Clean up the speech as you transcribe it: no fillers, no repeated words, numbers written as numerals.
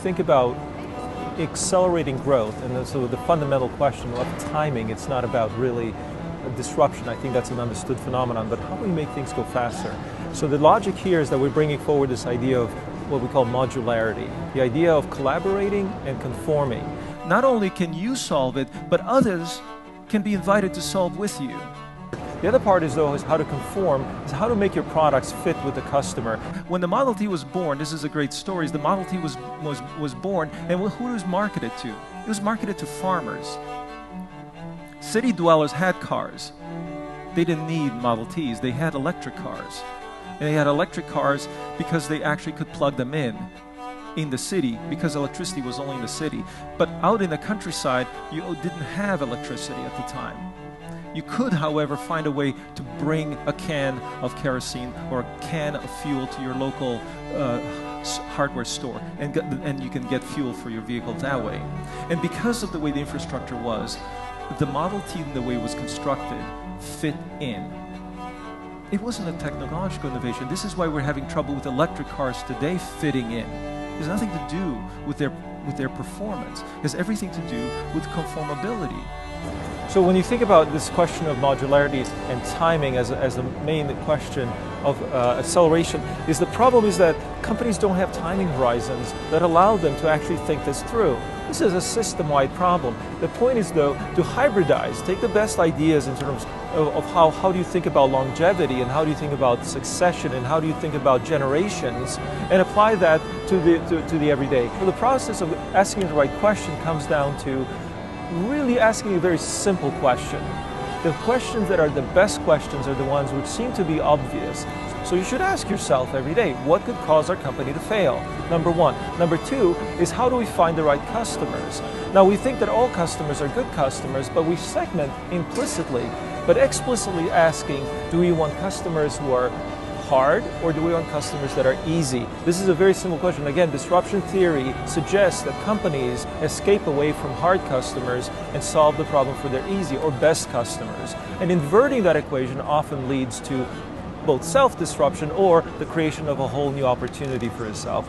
think about accelerating growth, and so the fundamental question of timing, it's not about really disruption. I think that's an understood phenomenon, but how do we make things go faster? So the logic here is that we're bringing forward this idea of what we call modularity, the idea of collaborating and conforming. Not only can you solve it, but others can be invited to solve with you. The other part is how to conform, is how to make your products fit with the customer. When the Model T was born, this is a great story, the Model T was born, and who it was marketed to? It was marketed to farmers. City dwellers had cars. They didn't need Model Ts, they had electric cars. And they had electric cars because they actually could plug them in the city, because electricity was only in the city. But out in the countryside, you didn't have electricity at the time. You could, however, find a way to bring a can of kerosene or a can of fuel to your local hardware store, and you can get fuel for your vehicle that way. And because of the way the infrastructure was, the Model T, the way it was constructed, fit in. It wasn't a technological innovation. This is why we're having trouble with electric cars today fitting in. It has nothing to do with their performance. It has everything to do with conformability. So when you think about this question of modularity and timing as the main question of acceleration, the problem is that companies don't have timing horizons that allow them to actually think this through. This is a system-wide problem. The point is, though, to hybridize, take the best ideas in terms of how do you think about longevity, and how do you think about succession, and how do you think about generations, and apply that to the everyday. So the process of asking the right question comes down to really asking a very simple question. The questions that are the best questions are the ones which seem to be obvious. So you should ask yourself every day, what could cause our company to fail? Number one. Number two is, how do we find the right customers? Now, we think that all customers are good customers, but we segment implicitly, but explicitly asking, do we want customers who are hard, or do we want customers that are easy? This is a very simple question. Again, disruption theory suggests that companies escape away from hard customers and solve the problem for their easy or best customers. And inverting that equation often leads to both self-disruption or the creation of a whole new opportunity for itself.